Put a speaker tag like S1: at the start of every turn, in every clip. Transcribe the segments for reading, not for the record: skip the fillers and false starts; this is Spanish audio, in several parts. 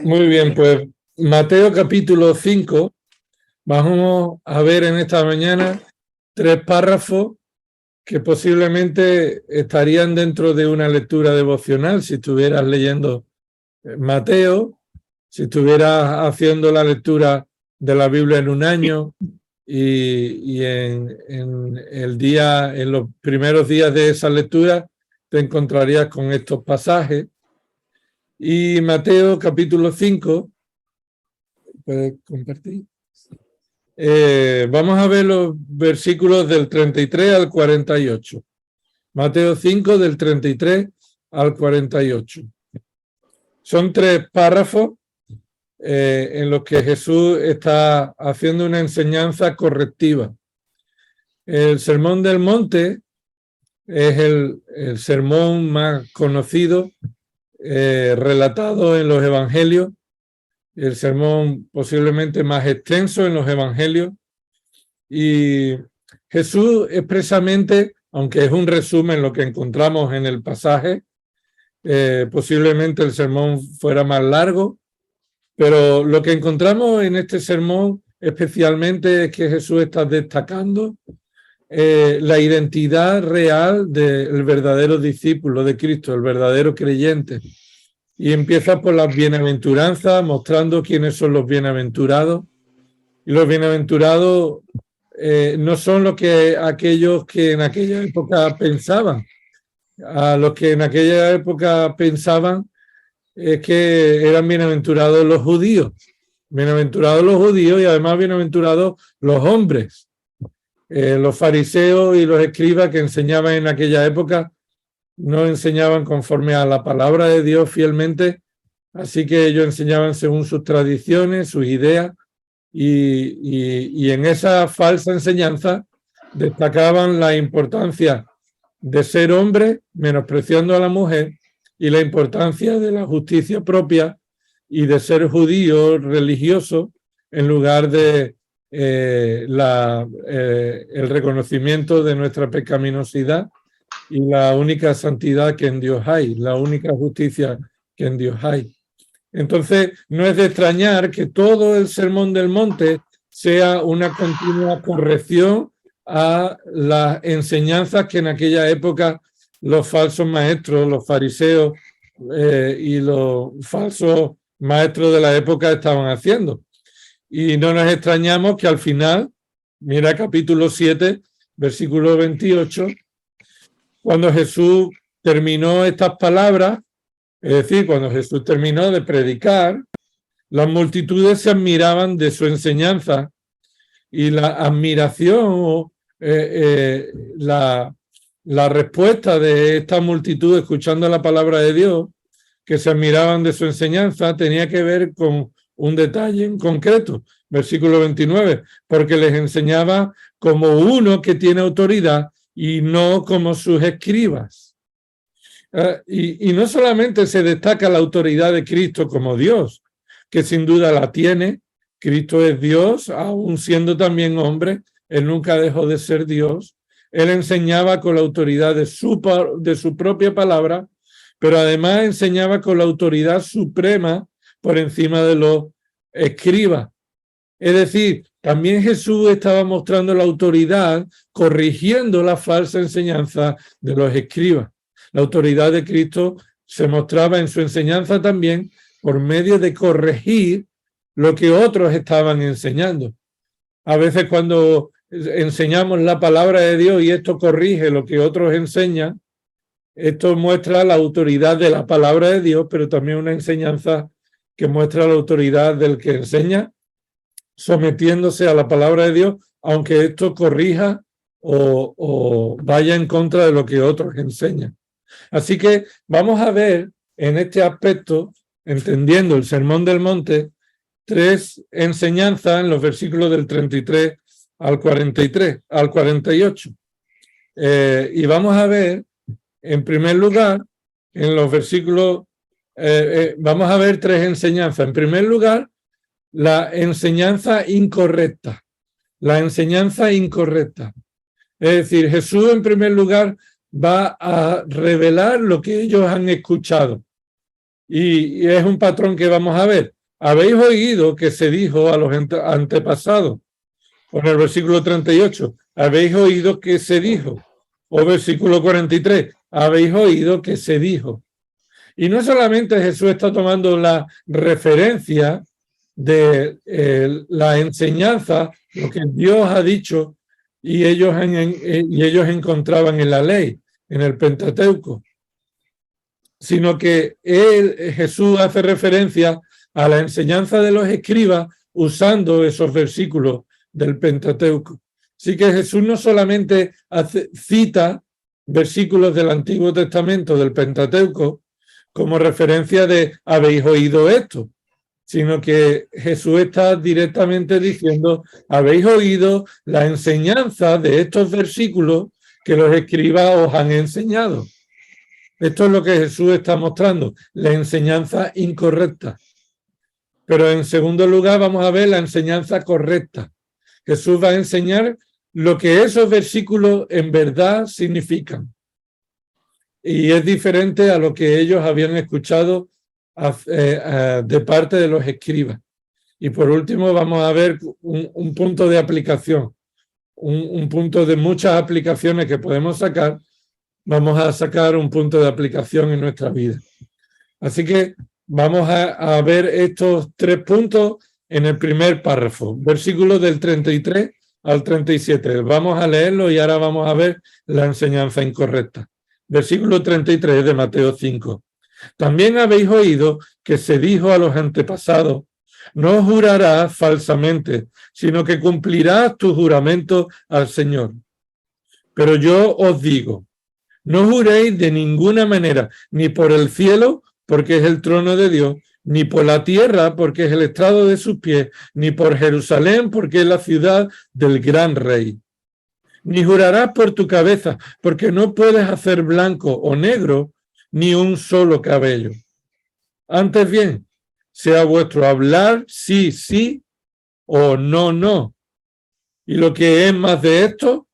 S1: Muy bien, pues Mateo capítulo 5, vamos a ver en esta mañana 3 párrafos que posiblemente estarían dentro de una lectura devocional si estuvieras leyendo Mateo, si estuvieras haciendo la lectura de la Biblia en un año y en los primeros días de esa lectura te encontrarías con estos pasajes. Y Mateo capítulo 5, ¿puedes compartir? Vamos a ver los versículos del 33 al 48. Mateo 5, del 33 al 48. Son 3 párrafos en los que Jesús está haciendo una enseñanza correctiva. El Sermón del Monte es el sermón más conocido, relatado en los evangelios, el sermón posiblemente más extenso en los evangelios, y Jesús expresamente, aunque es un resumen lo que encontramos en el pasaje, posiblemente el sermón fuera más largo, pero lo que encontramos en este sermón especialmente es que Jesús está destacando la identidad real del verdadero discípulo de Cristo, el verdadero creyente. Y empieza por las bienaventuranzas, mostrando quiénes son los bienaventurados. Y los bienaventurados no son aquellos que en aquella época pensaban. A los que en aquella época pensaban es que eran bienaventurados los judíos. Bienaventurados los judíos y además bienaventurados los hombres. Los fariseos y los escribas que enseñaban en aquella época no enseñaban conforme a la palabra de Dios fielmente, así que ellos enseñaban según sus tradiciones, sus ideas, y en esa falsa enseñanza destacaban la importancia de ser hombre, menospreciando a la mujer, y la importancia de la justicia propia y de ser judío religioso en lugar de el reconocimiento de nuestra pecaminosidad y la única santidad que en Dios hay, la única justicia que en Dios hay. Entonces, no es de extrañar que todo el Sermón del Monte sea una continua corrección a las enseñanzas que en aquella época los falsos maestros, los fariseos y los falsos maestros de la época estaban haciendo. Y no nos extrañamos que al final, mira capítulo 7, versículo 28, cuando Jesús terminó estas palabras, es decir, cuando Jesús terminó de predicar, las multitudes se admiraban de su enseñanza y la admiración, la respuesta de esta multitud escuchando la palabra de Dios, que se admiraban de su enseñanza, tenía que ver con un detalle en concreto, versículo 29, porque les enseñaba como uno que tiene autoridad y no como sus escribas. Y no solamente se destaca la autoridad de Cristo como Dios, que sin duda la tiene. Cristo es Dios, aún siendo también hombre, él nunca dejó de ser Dios. Él enseñaba con la autoridad de su propia palabra, pero además enseñaba con la autoridad suprema por encima de los escribas. Es decir, también Jesús estaba mostrando la autoridad, corrigiendo la falsa enseñanza de los escribas. La autoridad de Cristo se mostraba en su enseñanza también por medio de corregir lo que otros estaban enseñando. A veces cuando enseñamos la palabra de Dios y esto corrige lo que otros enseñan, esto muestra la autoridad de la palabra de Dios, pero también una enseñanza que muestra la autoridad del que enseña, sometiéndose a la palabra de Dios, aunque esto corrija o vaya en contra de lo que otros enseñan. Así que vamos a ver en este aspecto, entendiendo el Sermón del Monte, 3 enseñanzas en los versículos del 33 al 48. Y vamos a ver, en primer lugar, en los versículos, vamos a ver 3 enseñanzas. En primer lugar, la enseñanza incorrecta. La enseñanza incorrecta. Es decir, Jesús en primer lugar va a revelar lo que ellos han escuchado. y es un patrón que vamos a ver. Habéis oído que se dijo a los antepasados, o en el versículo 38, habéis oído que se dijo, o versículo 43, habéis oído que se dijo. Y no solamente Jesús está tomando la referencia de la enseñanza, lo que Dios ha dicho, y ellos encontraban en la ley, en el Pentateuco, sino que Jesús hace referencia a la enseñanza de los escribas usando esos versículos del Pentateuco. Así que Jesús no solamente cita versículos del Antiguo Testamento, del Pentateuco, como referencia de habéis oído esto, sino que Jesús está directamente diciendo habéis oído la enseñanza de estos versículos que los escribas os han enseñado. Esto es lo que Jesús está mostrando, la enseñanza incorrecta. Pero en segundo lugar vamos a ver la enseñanza correcta. Jesús va a enseñar lo que esos versículos en verdad significan. Y es diferente a lo que ellos habían escuchado de parte de los escribas. Y por último vamos a ver un punto de aplicación, un punto de muchas aplicaciones que podemos sacar. Vamos a sacar un punto de aplicación en nuestra vida. Así que vamos a ver estos 3 puntos en el primer párrafo, versículos del 33 al 37. Vamos a leerlo y ahora vamos a ver la enseñanza incorrecta. Versículo 33 de Mateo 5. También habéis oído que se dijo a los antepasados, no jurarás falsamente, sino que cumplirás tu juramento al Señor. Pero yo os digo, no juréis de ninguna manera, ni por el cielo, porque es el trono de Dios, ni por la tierra, porque es el estrado de sus pies, ni por Jerusalén, porque es la ciudad del gran rey. Ni jurarás por tu cabeza, porque no puedes hacer blanco o negro ni un solo cabello. Antes bien, sea vuestro hablar sí, sí, o no, no. Y lo que es más de esto,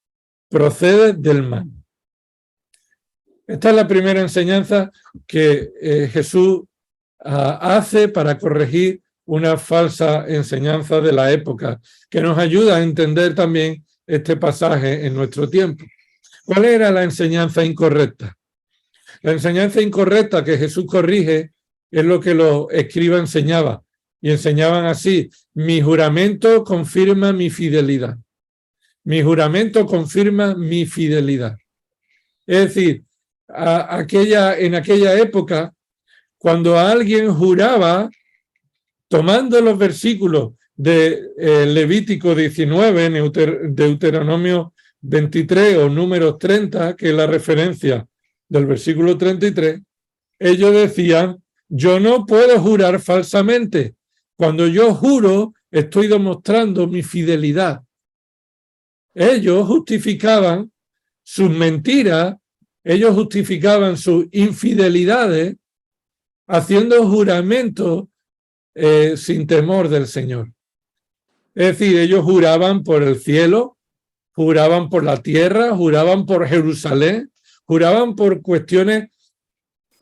S1: procede del mal. Esta es la primera enseñanza que Jesús hace para corregir una falsa enseñanza de la época, que nos ayuda a entender también este pasaje en nuestro tiempo. ¿Cuál era la enseñanza incorrecta? La enseñanza incorrecta que Jesús corrige es lo que los escribas enseñaban. Y enseñaban así, mi juramento confirma mi fidelidad. Mi juramento confirma mi fidelidad. Es decir, en aquella época, cuando alguien juraba, tomando los versículos de Levítico 19, Deuteronomio 23 o Números 30, que es la referencia del versículo 33, ellos decían, yo no puedo jurar falsamente. Cuando yo juro, estoy demostrando mi fidelidad. Ellos justificaban sus mentiras, ellos justificaban sus infidelidades haciendo juramentos sin temor del Señor. Es decir, ellos juraban por el cielo, juraban por la tierra, juraban por Jerusalén, juraban por cuestiones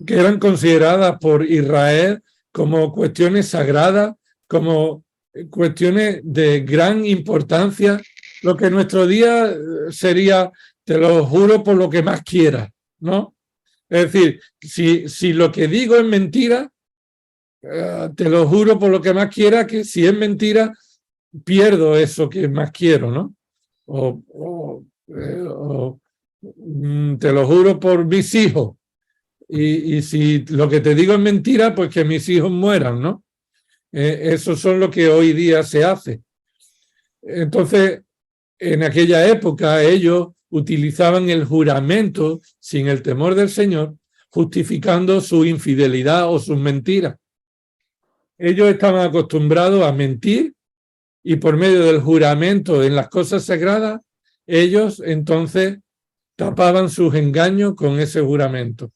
S1: que eran consideradas por Israel como cuestiones sagradas, como cuestiones de gran importancia, lo que en nuestro día sería, te lo juro por lo que más quieras, ¿no? Es decir, si lo que digo es mentira, te lo juro por lo que más quiera, que si es mentira, pierdo eso que más quiero, ¿no? Te lo juro por mis hijos. Y si lo que te digo es mentira, pues que mis hijos mueran, ¿no? Eso son lo que hoy día se hace. Entonces, en aquella época, ellos utilizaban el juramento sin el temor del Señor, justificando su infidelidad o sus mentiras. Ellos estaban acostumbrados a mentir y por medio del juramento en las cosas sagradas, ellos entonces tapaban sus engaños con ese juramento.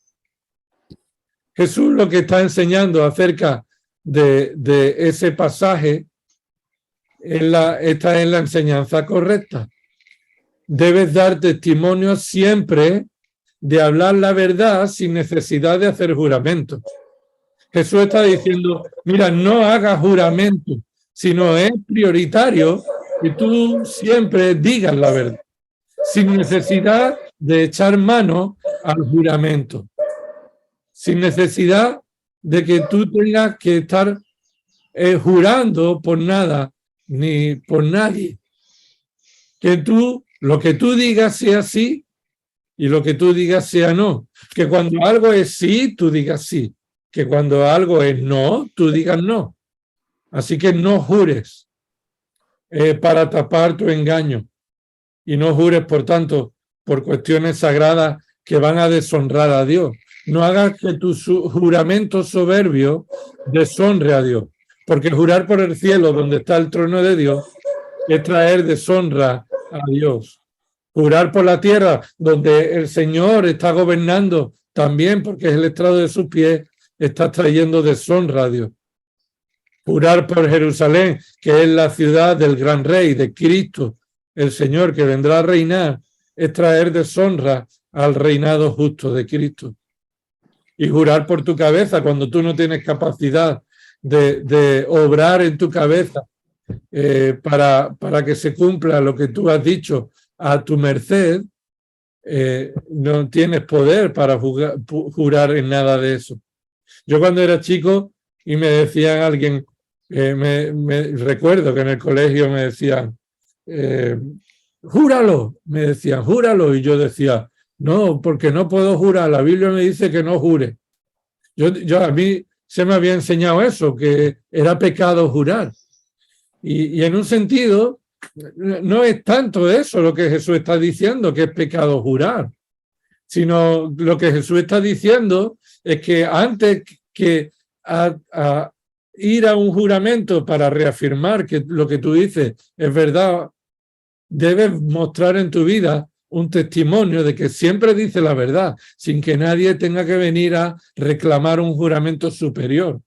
S1: Jesús lo que está enseñando acerca de ese pasaje esta es la enseñanza correcta. Debes dar testimonio siempre de hablar la verdad sin necesidad de hacer juramento. Jesús está diciendo, mira, no hagas juramento, sino es prioritario que tú siempre digas la verdad, sin necesidad de echar mano al juramento, sin necesidad de que tú tengas que estar jurando por nada ni por nadie. Que tú, lo que tú digas sea sí y lo que tú digas sea no. Que cuando algo es sí, tú digas sí. Que cuando algo es no, tú digas no. Así que no jures para tapar tu engaño. Y no jures, por tanto, por cuestiones sagradas que van a deshonrar a Dios. No hagas que tu juramento soberbio deshonre a Dios. Porque jurar por el cielo, donde está el trono de Dios, es traer deshonra a Dios. Jurar por la tierra, donde el Señor está gobernando también, porque es el estrado de sus pies, está trayendo deshonra a Dios. Jurar por Jerusalén, que es la ciudad del gran rey, de Cristo, el Señor que vendrá a reinar, es traer deshonra al reinado justo de Cristo. Y jurar por tu cabeza cuando tú no tienes capacidad de obrar en tu cabeza para que se cumpla lo que tú has dicho a tu merced, no tienes poder para jurar en nada de eso. Yo cuando era chico y me decían alguien, me recuerdo que en el colegio me decían, júralo, me decían, júralo, y yo decía, no, porque no puedo jurar, la Biblia me dice que no jure. A mí se me había enseñado eso, que era pecado jurar. Y en un sentido, no es tanto eso lo que Jesús está diciendo, que es pecado jurar, sino lo que Jesús está diciendo es que antes que a ir a un juramento para reafirmar que lo que tú dices es verdad, debes mostrar en tu vida un testimonio de que siempre dice la verdad, sin que nadie tenga que venir a reclamar un juramento superior.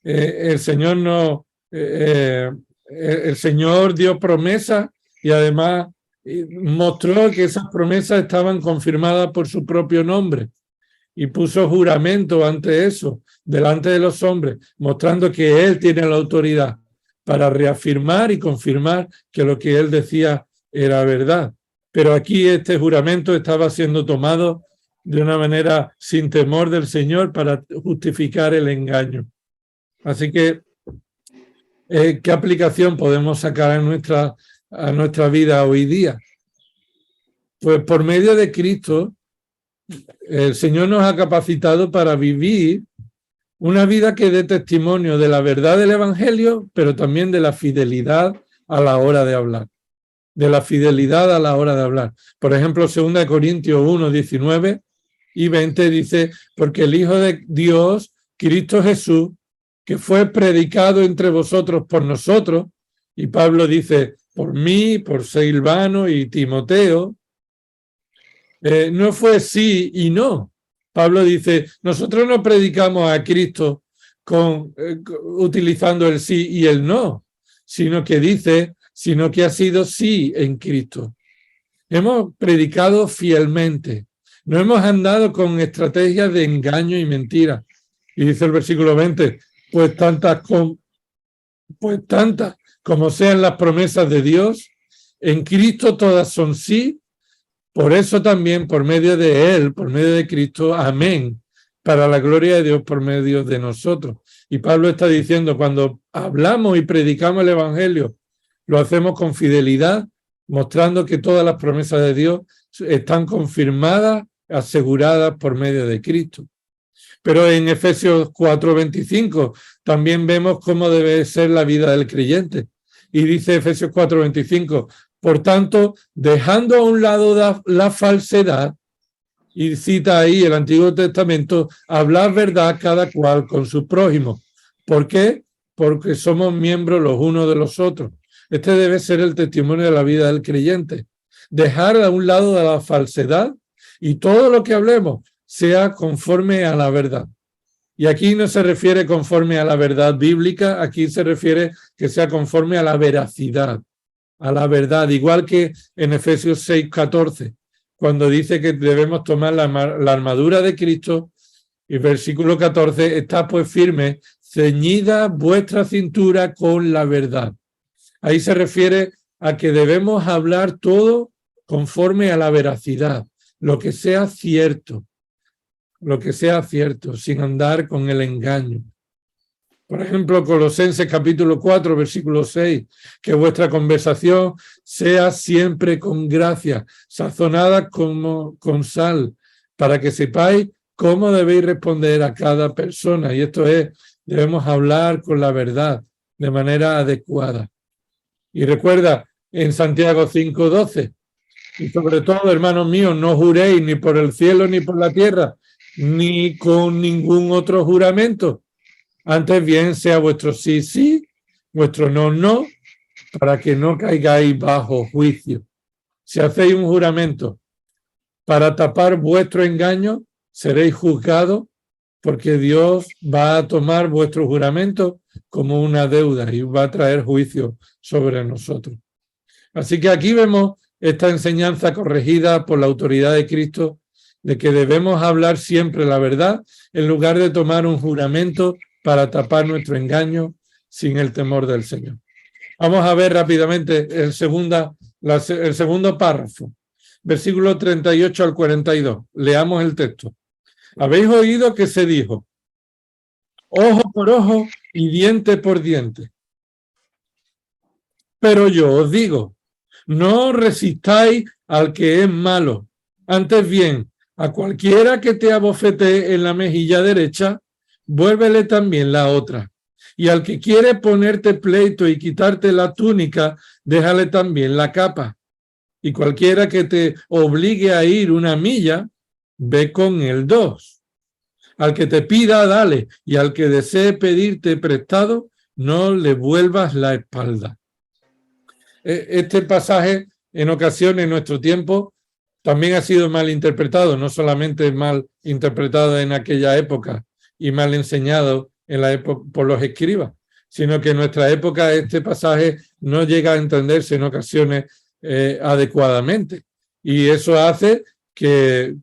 S1: El Señor no... el Señor dio promesas y además mostró que esas promesas estaban confirmadas por su propio nombre y puso juramento ante eso, delante de los hombres, mostrando que Él tiene la autoridad para reafirmar y confirmar que lo que Él decía era verdad. Pero aquí este juramento estaba siendo tomado de una manera sin temor del Señor para justificar el engaño. Así que ¿qué aplicación podemos sacar a nuestra vida hoy día? Pues por medio de Cristo, el Señor nos ha capacitado para vivir una vida que dé testimonio de la verdad del Evangelio, pero también de la fidelidad a la hora de hablar. De la fidelidad a la hora de hablar. Por ejemplo, 2 Corintios 1, 19 y 20 dice, porque el Hijo de Dios, Cristo Jesús, que fue predicado entre vosotros por nosotros, y Pablo dice, por mí, por Silvano y Timoteo, no fue sí y no. Pablo dice, nosotros no predicamos a Cristo utilizando el sí y el no, sino que ha sido sí en Cristo. Hemos predicado fielmente, no hemos andado con estrategias de engaño y mentira. Y dice el versículo 20, pues tantas como sean las promesas de Dios, en Cristo todas son sí, por eso también por medio de Él, por medio de Cristo, amén, para la gloria de Dios por medio de nosotros. Y Pablo está diciendo, cuando hablamos y predicamos el Evangelio, lo hacemos con fidelidad, mostrando que todas las promesas de Dios están confirmadas, aseguradas por medio de Cristo. Pero en Efesios 4:25 también vemos cómo debe ser la vida del creyente. Y dice Efesios 4:25, por tanto, dejando a un lado la falsedad, y cita ahí el Antiguo Testamento, hablar verdad cada cual con su prójimo. ¿Por qué? Porque somos miembros los unos de los otros. Este debe ser el testimonio de la vida del creyente. Dejar a un lado la falsedad y todo lo que hablemos sea conforme a la verdad. Y aquí no se refiere conforme a la verdad bíblica, aquí se refiere que sea conforme a la veracidad, a la verdad, igual que en Efesios 6:14, cuando dice que debemos tomar la armadura de Cristo Y versículo 14, está pues firme, ceñida vuestra cintura con la verdad. Ahí se refiere a que debemos hablar todo conforme a la veracidad, lo que sea cierto, sin andar con el engaño. Por ejemplo, Colosenses capítulo 4, versículo 6, que vuestra conversación sea siempre con gracia, sazonada como con sal, para que sepáis cómo debéis responder a cada persona. Y esto es, debemos hablar con la verdad de manera adecuada. Y recuerda, en Santiago 5:12, y sobre todo, hermanos míos, no juréis ni por el cielo ni por la tierra, ni con ningún otro juramento. Antes bien sea vuestro sí, sí, vuestro no, no, para que no caigáis bajo juicio. Si hacéis un juramento para tapar vuestro engaño, seréis juzgados, porque Dios va a tomar vuestro juramento como una deuda y va a traer juicio sobre nosotros. Así que aquí vemos esta enseñanza corregida por la autoridad de Cristo de que debemos hablar siempre la verdad en lugar de tomar un juramento para tapar nuestro engaño sin el temor del Señor. Vamos a ver rápidamente el segundo párrafo, versículo 38 al 42. Leamos el texto. Habéis oído que se dijo, ojo por ojo y diente por diente. Pero yo os digo, no resistáis al que es malo. Antes bien, a cualquiera que te abofetee en la mejilla derecha, vuélvele también la otra. Y al que quiere ponerte pleito y quitarte la túnica, déjale también la capa. Y cualquiera que te obligue a ir una milla, ve con él 2. Al que te pida, dale. Y al que desee pedirte prestado, no le vuelvas la espalda. Este pasaje, en ocasiones en nuestro tiempo, también ha sido mal interpretado, no solamente mal interpretado en aquella época y mal enseñado en la época por los escribas, sino que en nuestra época este pasaje no llega a entenderse en ocasiones adecuadamente. Y eso hace que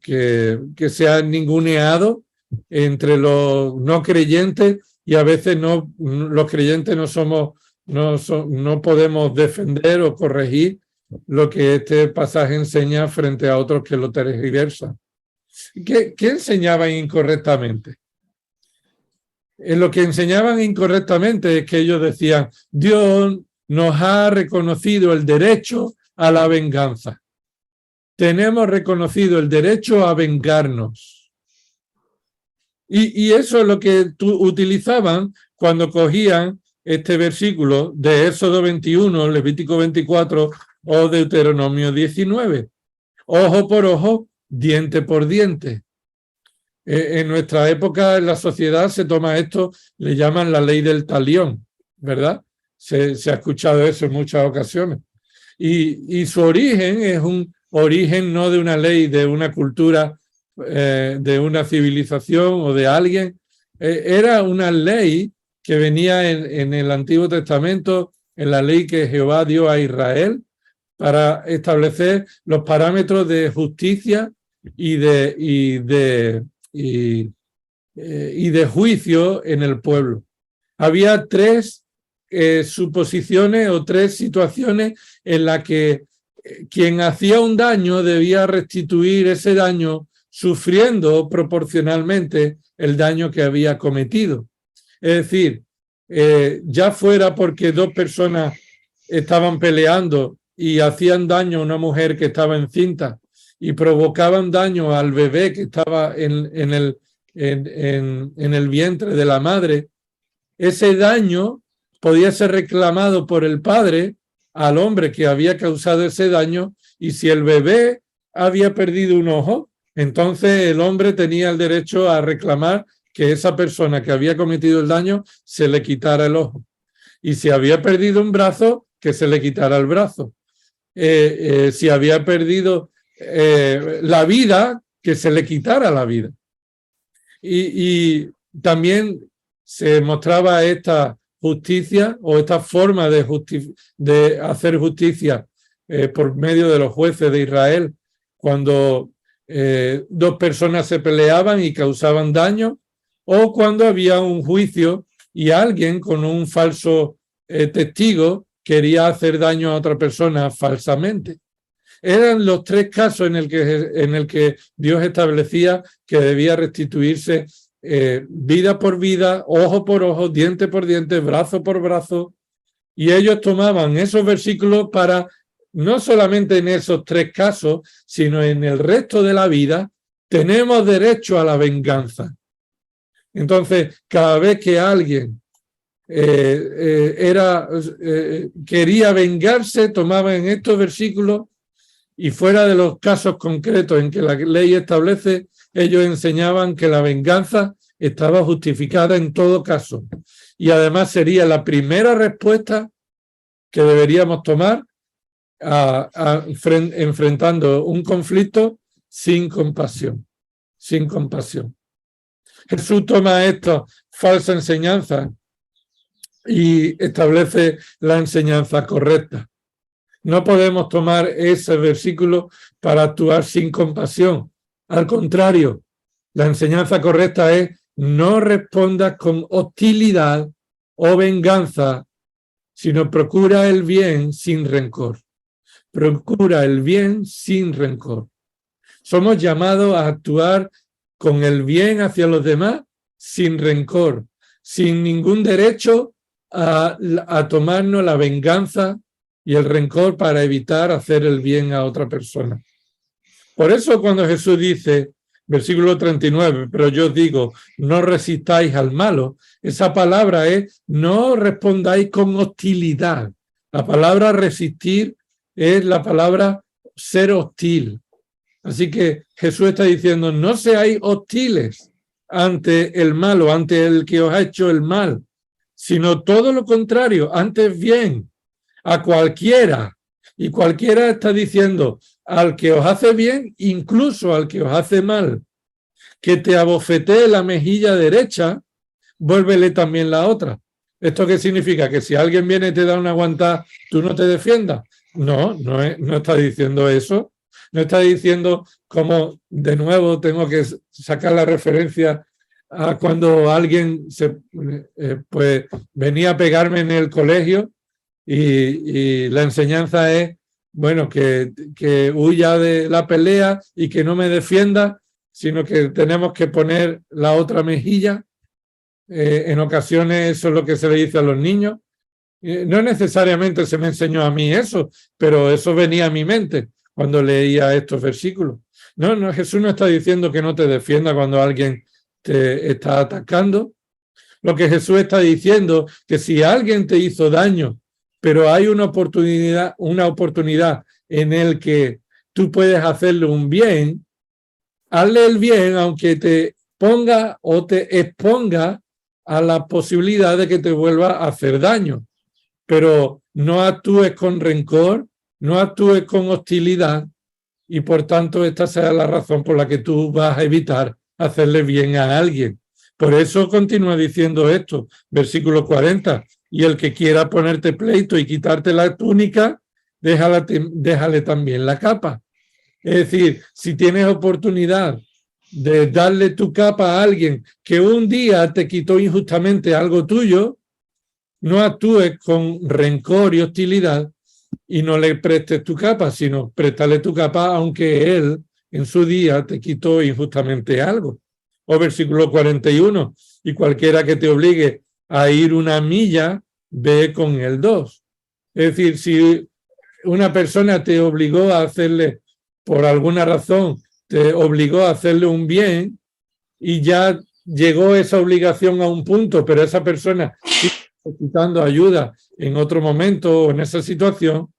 S1: sea ninguneado entre los no creyentes y a veces los creyentes no podemos defender o corregir lo que este pasaje enseña frente a otros que lo tergiversan. ¿Qué enseñaban incorrectamente? Lo que enseñaban incorrectamente es que ellos decían, Dios nos ha reconocido el derecho a la venganza. Tenemos reconocido el derecho a vengarnos. Y eso es lo que utilizaban cuando cogían este versículo de Éxodo 21, Levítico 24 o Deuteronomio 19. Ojo por ojo, diente por diente. En nuestra época, en la sociedad, se toma esto, le llaman la ley del talión, ¿verdad? Se ha escuchado eso en muchas ocasiones. Y su origen es un origen no de una ley, de una cultura, de una civilización o de alguien. Era una ley que venía en el Antiguo Testamento, en la ley que Jehová dio a Israel para establecer los parámetros de justicia y de juicio en el pueblo. Había 3 suposiciones o 3 situaciones en las que quien hacía un daño debía restituir ese daño sufriendo proporcionalmente el daño que había cometido. Es decir, ya fuera porque 2 personas estaban peleando y hacían daño a una mujer que estaba encinta y provocaban daño al bebé que estaba en el vientre de la madre, ese daño podía ser reclamado por el padre al hombre que había causado ese daño, y si el bebé había perdido un ojo, entonces el hombre tenía el derecho a reclamar que esa persona que había cometido el daño se le quitara el ojo. Y si había perdido un brazo, que se le quitara el brazo. Si había perdido la vida, que se le quitara la vida. Y también se mostraba esta justicia o esta forma de hacer justicia por medio de los jueces de Israel, cuando dos personas se peleaban y causaban daño, o cuando había un juicio y alguien con un falso testigo quería hacer daño a otra persona falsamente. Eran los tres casos en el que Dios establecía que debía restituirse vida por vida, ojo por ojo, diente por diente, brazo por brazo, y ellos tomaban esos versículos para, no solamente en esos tres casos, sino en el resto de la vida, tenemos derecho a la venganza. Entonces, cada vez que alguien quería vengarse, tomaban en estos versículos, y fuera de los casos concretos en que la ley establece, ellos enseñaban que la venganza estaba justificada en todo caso. Y además sería la primera respuesta que deberíamos tomar enfrentando un conflicto sin compasión. Sin compasión. Jesús toma esta falsa enseñanza y establece la enseñanza correcta. No podemos tomar ese versículo para actuar sin compasión. Al contrario, la enseñanza correcta es: no respondas con hostilidad o venganza, sino procura el bien sin rencor. Procura el bien sin rencor. Somos llamados a actuar con el bien hacia los demás sin rencor, sin ningún derecho a tomarnos la venganza y el rencor para evitar hacer el bien a otra persona. Por eso cuando Jesús dice, versículo 39, pero yo os digo, no resistáis al malo, esa palabra es: no respondáis con hostilidad. La palabra resistir es la palabra ser hostil. Así que Jesús está diciendo: no seáis hostiles ante el malo, ante el que os ha hecho el mal, sino todo lo contrario, antes bien, a cualquiera. Y cualquiera está diciendo al que os hace bien, incluso al que os hace mal, que te abofetee la mejilla derecha, vuélvele también la otra. ¿Esto qué significa? ¿Que si alguien viene y te da una aguantada, tú no te defiendas? No está diciendo eso. No está diciendo, como de nuevo tengo que sacar la referencia a cuando alguien pues venía a pegarme en el colegio y la enseñanza es, bueno, que huya de la pelea y que no me defienda, sino que tenemos que poner la otra mejilla. En ocasiones eso es lo que se le dice a los niños. No necesariamente se me enseñó a mí eso, pero eso venía a mi mente cuando leía estos versículos. No, Jesús no está diciendo que no te defienda cuando alguien te está atacando. Lo que Jesús está diciendo, que si alguien te hizo daño, pero hay una oportunidad en el que tú puedes hacerle un bien, hazle el bien aunque te ponga o te exponga a la posibilidad de que te vuelva a hacer daño. Pero no actúes con rencor, no actúes con hostilidad, y por tanto esta sea la razón por la que tú vas a evitar hacerle bien a alguien. Por eso continúa diciendo esto, versículo 40, y el que quiera ponerte pleito y quitarte la túnica, déjale también la capa. Es decir, si tienes oportunidad de darle tu capa a alguien que un día te quitó injustamente algo tuyo, no actúes con rencor y hostilidad y no le prestes tu capa, sino préstale tu capa aunque él en su día te quitó injustamente algo. O versículo 41, y cualquiera que te obligue a ir una milla, ve con el 2. Es decir, si una persona te obligó a hacerle, por alguna razón, te obligó a hacerle un bien y ya llegó esa obligación a un punto, pero esa persona necesitando ayuda en otro momento o en esa situación,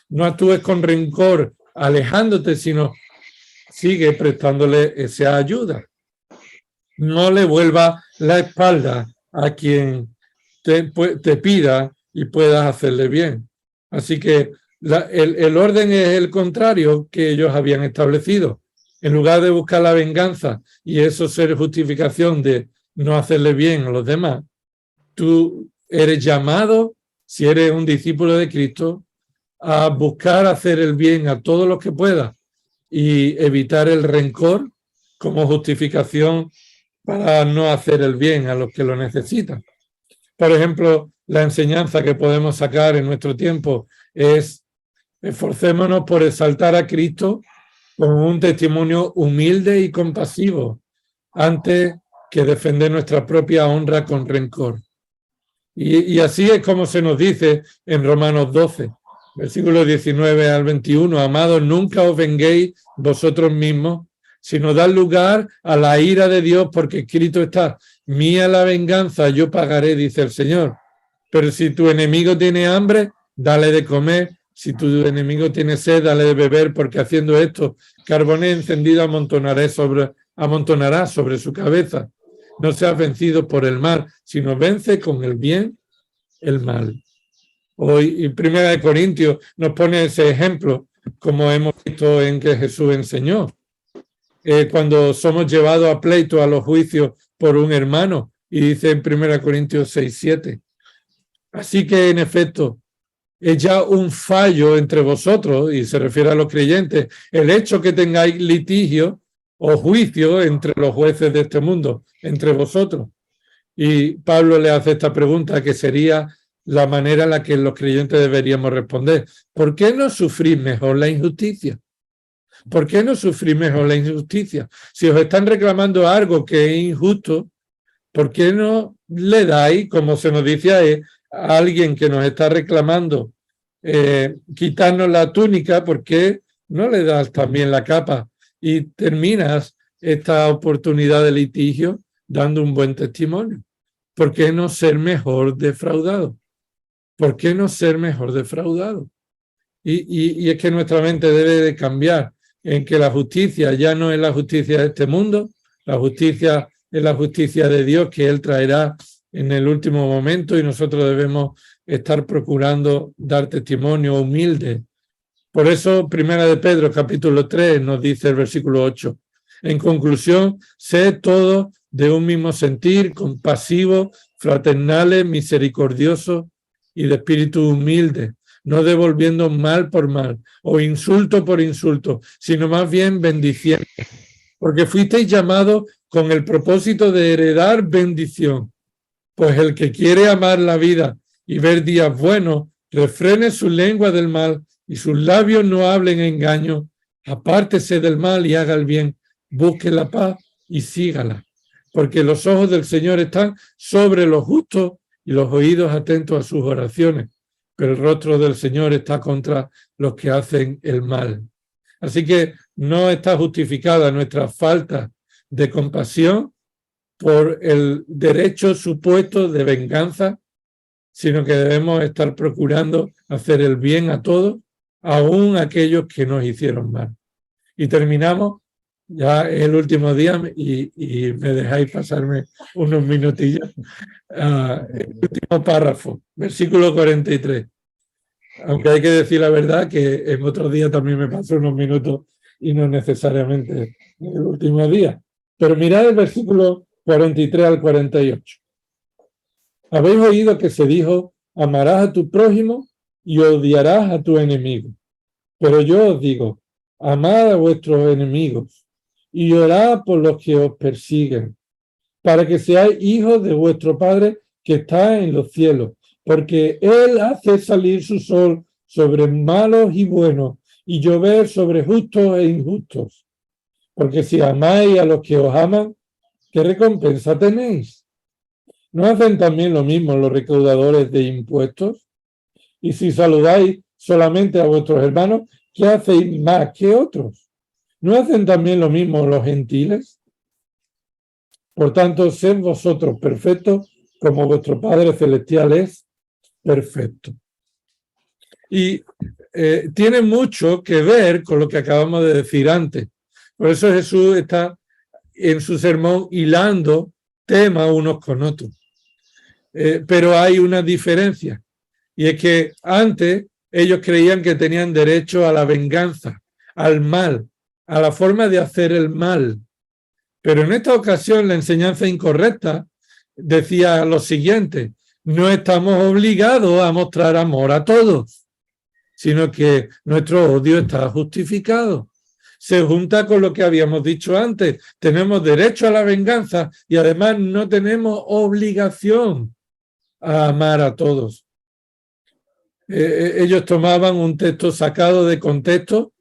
S1: no actúes con rencor alejándote, sino sigue prestándole esa ayuda. No le vuelva la espalda a quien te pida y puedas hacerle bien. Así que el orden es el contrario que ellos habían establecido. En lugar de buscar la venganza y eso ser justificación de no hacerle bien a los demás, tú eres llamado, si eres un discípulo de Cristo, a buscar hacer el bien a todos los que puedas y evitar el rencor como justificación para no hacer el bien a los que lo necesitan. Por ejemplo, la enseñanza que podemos sacar en nuestro tiempo es: esforcémonos por exaltar a Cristo con un testimonio humilde y compasivo antes que defender nuestra propia honra con rencor. Y así es como se nos dice en Romanos 12, versículos 19 al 21: amados, nunca os venguéis vosotros mismos, sino dad lugar a la ira de Dios, porque escrito está: mía la venganza, yo pagaré, dice el Señor. Pero si tu enemigo tiene hambre, dale de comer; si tu enemigo tiene sed, dale de beber, porque haciendo esto, carbón encendido amontonará sobre su cabeza. No seas vencido por el mal, sino vence con el bien el mal. Hoy, en 1 Corintios nos pone ese ejemplo, como hemos visto en que Jesús enseñó. Cuando somos llevados a pleito, a los juicios por un hermano, y dice en 1 Corintios 6:7. Así que, en efecto, es ya un fallo entre vosotros, y se refiere a los creyentes, el hecho que tengáis litigio o juicio entre los jueces de este mundo, entre vosotros. Y Pablo le hace esta pregunta, que sería la manera en la que los creyentes deberíamos responder: ¿por qué no sufrís mejor la injusticia? ¿Por qué no sufrís mejor la injusticia? Si os están reclamando algo que es injusto, ¿por qué no le dais, como se nos dice a alguien que nos está reclamando quitarnos la túnica? ¿Por qué no le das también la capa y terminas esta oportunidad de litigio dando un buen testimonio? ¿Por qué no ser mejor defraudado? ¿Por qué no ser mejor defraudado? Y es que nuestra mente debe de cambiar, en que la justicia ya no es la justicia de este mundo, la justicia es la justicia de Dios, que Él traerá en el último momento, y nosotros debemos estar procurando dar testimonio humilde. Por eso, 1 de Pedro, capítulo 3, nos dice el versículo 8: en conclusión, sed todos de un mismo sentir, compasivos, fraternales, misericordiosos y de espíritu humilde, no devolviendo mal por mal o insulto por insulto, sino más bien bendiciendo, porque fuisteis llamados con el propósito de heredar bendición. Pues el que quiere amar la vida y ver días buenos, refrene su lengua del mal y sus labios no hablen engaño. Apártese del mal y haga el bien, busque la paz y sígala, porque los ojos del Señor están sobre los justos y los oídos atentos a sus oraciones, pero el rostro del Señor está contra los que hacen el mal. Así que no está justificada nuestra falta de compasión por el derecho supuesto de venganza, sino que debemos estar procurando hacer el bien a todos, aun aquellos que nos hicieron mal. Y terminamos, ya el último día, y me dejáis pasarme unos minutillos. El último párrafo, versículo 43. Aunque hay que decir la verdad que en otros días también me paso unos minutos y no necesariamente el último día. Pero mirad el versículo 43 al 48. Habéis oído que se dijo: amarás a tu prójimo y odiarás a tu enemigo. Pero yo os digo: amad a vuestros enemigos y orad por los que os persiguen, para que seáis hijos de vuestro Padre que está en los cielos, porque Él hace salir su sol sobre malos y buenos y llover sobre justos e injustos. Porque si amáis a los que os aman, ¿qué recompensa tenéis? ¿No hacen también lo mismo los recaudadores de impuestos? Y si saludáis solamente a vuestros hermanos, ¿qué hacéis más que otros? ¿No hacen también lo mismo los gentiles? Por tanto, sed vosotros perfectos, como vuestro Padre Celestial es perfecto. Y tiene mucho que ver con lo que acabamos de decir antes. Por eso Jesús está en su sermón hilando temas unos con otros. Pero hay una diferencia, y es que antes ellos creían que tenían derecho a la venganza, al mal, a la forma de hacer el mal. Pero en esta ocasión la enseñanza incorrecta decía lo siguiente: no estamos obligados a mostrar amor a todos, sino que nuestro odio está justificado. se junta con lo que habíamos dicho antes. Tenemos derecho a la venganza y además no tenemos obligación a amar a todos. Ellos tomaban un texto sacado de contexto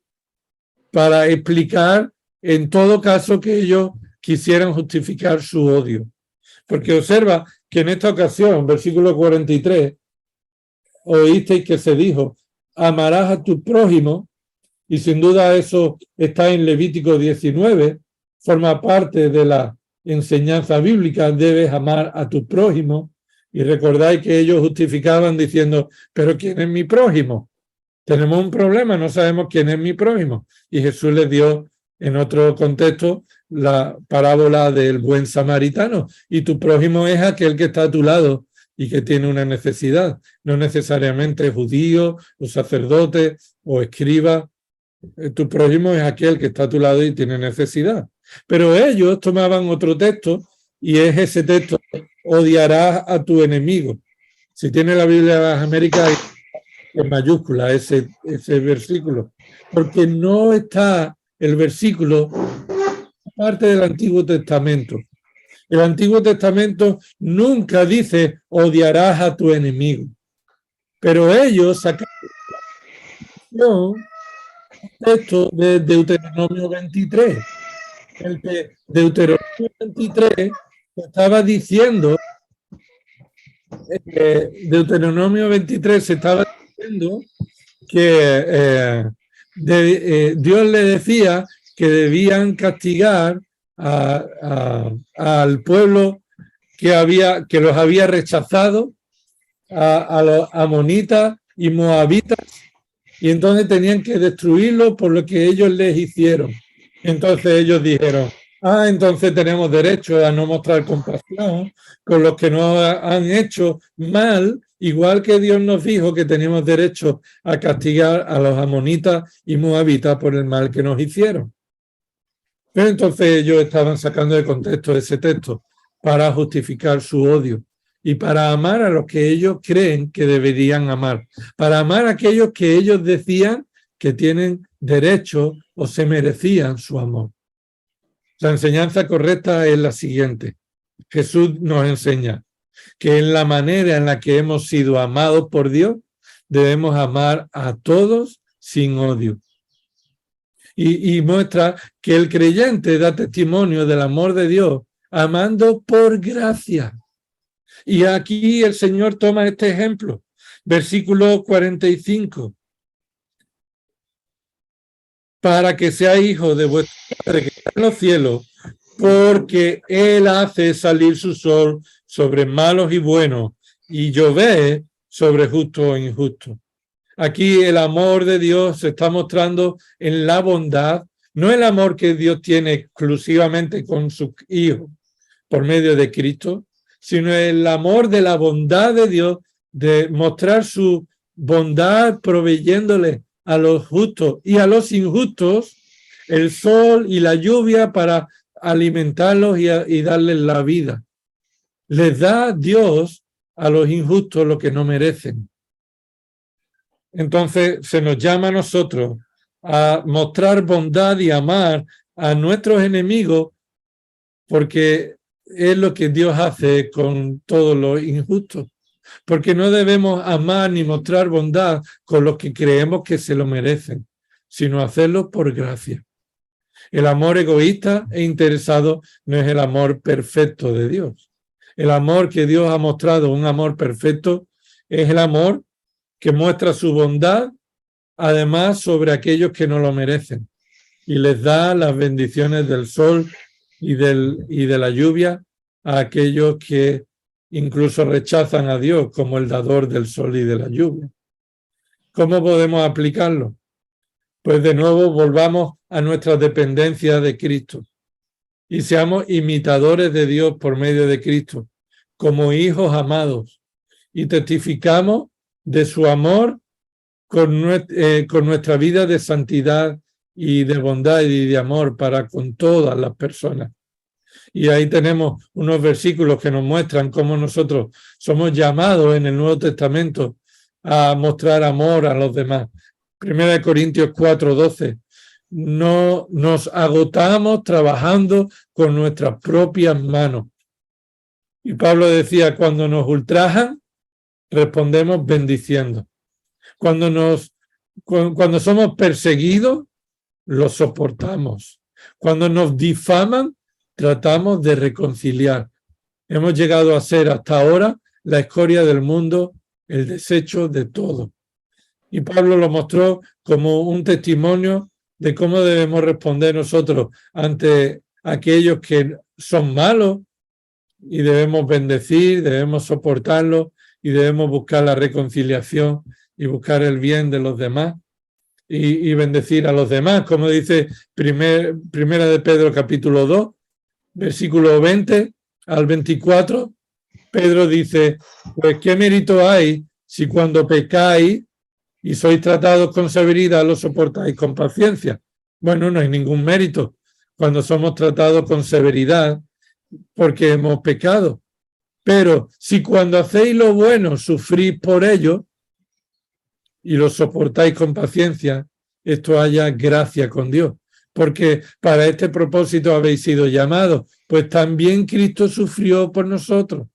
S1: para explicar en todo caso que ellos quisieran justificar su odio. Porque observa que en esta ocasión, versículo 43, oísteis que se dijo, amarás a tu prójimo, y sin duda eso está en Levítico 19, forma parte de la enseñanza bíblica, debes amar a tu prójimo, y recordáis que ellos justificaban diciendo, pero ¿quién es mi prójimo? Tenemos un problema, no sabemos quién es mi prójimo. Y Jesús les dio en otro contexto la parábola del buen samaritano. Y tu prójimo es aquel que está a tu lado y que tiene una necesidad, no necesariamente judío o sacerdote o escriba. Tu prójimo es aquel que está a tu lado y tiene necesidad. Pero ellos tomaban otro texto y es ese texto, odiarás a tu enemigo. Si tiene la Biblia de las Américas en mayúscula ese versículo, porque no está el versículo parte del Antiguo Testamento. El Antiguo Testamento nunca dice odiarás a tu enemigo, pero ellos sacaron texto de Deuteronomio 23. El que Deuteronomio 23 estaba diciendo, Deuteronomio 23 se estaba diciendo que Dios le decía que debían castigar al pueblo que los había rechazado, a los amonitas y moabitas, y entonces tenían que destruirlo por lo que ellos les hicieron. Entonces ellos dijeron, entonces tenemos derecho a no mostrar compasión con los que nos han hecho mal, igual que Dios nos dijo que teníamos derecho a castigar a los amonitas y moabitas por el mal que nos hicieron. Pero entonces ellos estaban sacando de contexto ese texto para justificar su odio y para amar a los que ellos creen que deberían amar, para amar a aquellos que ellos decían que tienen derecho o se merecían su amor. La enseñanza correcta es la siguiente. Jesús nos enseña que en la manera en la que hemos sido amados por Dios, debemos amar a todos sin odio. Y muestra que el creyente da testimonio del amor de Dios amando por gracia. Y aquí el Señor toma este ejemplo. Versículo 45. Para que sea hijo de vuestro Padre que está en los cielos, porque Él hace salir su sol sobre malos y buenos y llover sobre justos e injustos. Aquí el amor de Dios se está mostrando en la bondad, no el amor que Dios tiene exclusivamente con sus hijos por medio de Cristo, sino el amor de la bondad de Dios, de mostrar su bondad proveyéndole a los justos y a los injustos el sol y la lluvia para alimentarlos y darles la vida. Les da Dios a los injustos lo que no merecen. Entonces se nos llama a nosotros a mostrar bondad y amar a nuestros enemigos, porque es lo que Dios hace con todos los injustos. Porque no debemos amar ni mostrar bondad con los que creemos que se lo merecen, sino hacerlo por gracia. El amor egoísta e interesado no es el amor perfecto de Dios. El amor que Dios ha mostrado, un amor perfecto, es el amor que muestra su bondad, además sobre aquellos que no lo merecen, y les da las bendiciones del sol y de la lluvia a aquellos que incluso rechazan a Dios como el dador del sol y de la lluvia. ¿Cómo podemos aplicarlo? Pues de nuevo volvamos a nuestra dependencia de Cristo y seamos imitadores de Dios por medio de Cristo, como hijos amados, y testificamos de su amor con nuestra vida de santidad y de bondad y de amor para con todas las personas. Y ahí tenemos unos versículos que nos muestran cómo nosotros somos llamados en el Nuevo Testamento a mostrar amor a los demás. 1 Corintios 4:12 no nos agotamos trabajando con nuestras propias manos. Y Pablo decía, cuando nos ultrajan, respondemos bendiciendo. Cuando somos perseguidos, lo soportamos. Cuando nos difaman, tratamos de reconciliar. Hemos llegado a ser hasta ahora la escoria del mundo, el desecho de todo. Y Pablo lo mostró como un testimonio de cómo debemos responder nosotros ante aquellos que son malos, y debemos bendecir, debemos soportarlos y debemos buscar la reconciliación y buscar el bien de los demás y bendecir a los demás, como dice Primera de Pedro capítulo 2, versículo 20 al 24. Pedro dice, pues qué mérito hay si cuando pecáis y sois tratados con severidad lo soportáis con paciencia. Bueno, no hay ningún mérito cuando somos tratados con severidad porque hemos pecado. Pero si cuando hacéis lo bueno sufrís por ello y lo soportáis con paciencia, esto haya gracia con Dios. Porque para este propósito habéis sido llamados, pues también Cristo sufrió por nosotros,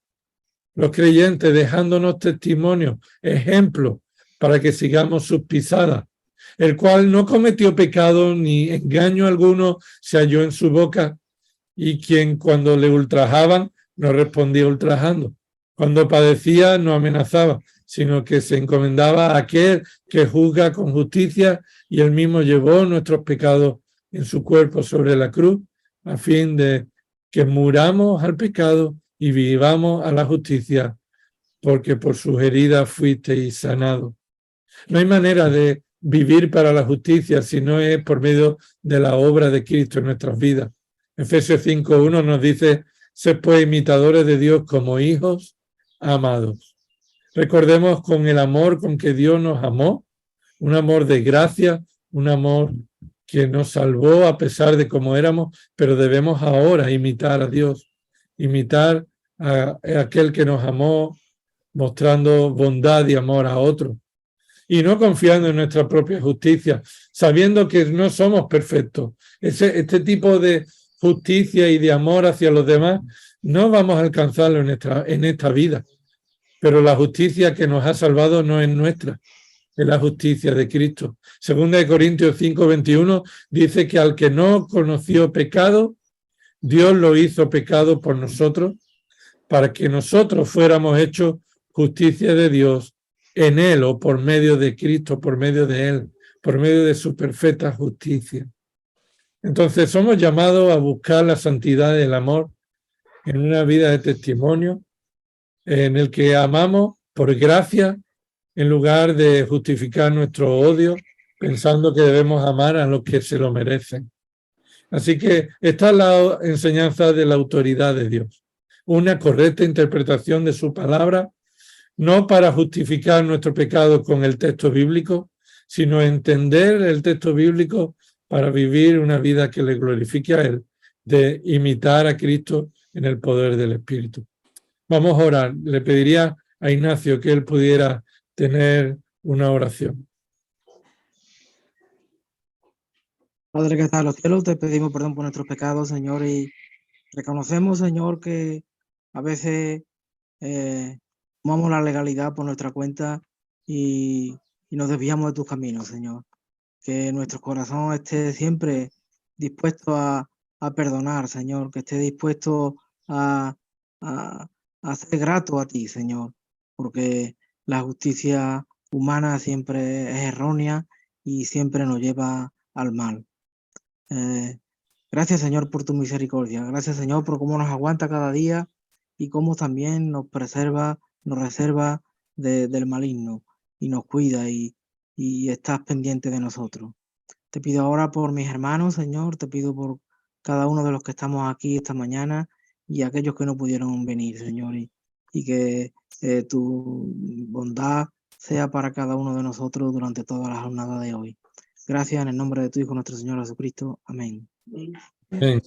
S1: los creyentes, dejándonos testimonio, ejemplo, para que sigamos sus pisadas, el cual no cometió pecado ni engaño alguno se halló en su boca, y quien cuando le ultrajaban no respondía ultrajando, cuando padecía no amenazaba, sino que se encomendaba a aquel que juzga con justicia, y él mismo llevó nuestros pecados en su cuerpo sobre la cruz, a fin de que muramos al pecado y vivamos a la justicia, porque por sus heridas fuisteis sanados. No hay manera de vivir para la justicia si no es por medio de la obra de Cristo en nuestras vidas. Efesios 5:1 nos dice, sed pues imitadores de Dios como hijos amados. Recordemos con el amor con que Dios nos amó, un amor de gracia, un amor que nos salvó a pesar de cómo éramos, pero debemos ahora imitar a Dios, imitar a aquel que nos amó, mostrando bondad y amor a otros. Y no confiando en nuestra propia justicia, sabiendo que no somos perfectos. Este tipo de justicia y de amor hacia los demás no vamos a alcanzarlo en esta vida. Pero la justicia que nos ha salvado no es nuestra, es la justicia de Cristo. Segunda de Corintios 5:21 dice que al que no conoció pecado, Dios lo hizo pecado por nosotros, para que nosotros fuéramos hechos justicia de Dios en Él, o por medio de Cristo, por medio de Él, por medio de su perfecta justicia. Entonces somos llamados a buscar la santidad del amor en una vida de testimonio, en el que amamos por gracia, en lugar de justificar nuestro odio, pensando que debemos amar a los que se lo merecen. Así que esta es la enseñanza de la autoridad de Dios. Una correcta interpretación de su palabra, no para justificar nuestro pecado con el texto bíblico, sino entender el texto bíblico para vivir una vida que le glorifique a Él, de imitar a Cristo en el poder del Espíritu. Vamos a orar. Le pediría a Ignacio que él pudiera tener una oración.
S2: Padre que está en los cielos, te pedimos perdón por nuestros pecados, Señor, y reconocemos, Señor, que a veces tomamos la legalidad por nuestra cuenta y nos desviamos de tus caminos, Señor. Que nuestro corazón esté siempre dispuesto a perdonar, Señor, que esté dispuesto a ser grato a ti, Señor, porque la justicia humana siempre es errónea y siempre nos lleva al mal. Gracias, Señor, por tu misericordia. Gracias, Señor, por cómo nos aguanta cada día y cómo también nos preserva, nos reserva del maligno y nos cuida y estás pendiente de nosotros. Te pido ahora por mis hermanos, Señor, te pido por cada uno de los que estamos aquí esta mañana y aquellos que no pudieron venir, Señor, y que tu bondad sea para cada uno de nosotros durante toda la jornada de hoy. Gracias en el nombre de tu Hijo, nuestro Señor Jesucristo. Amén.
S1: Amén.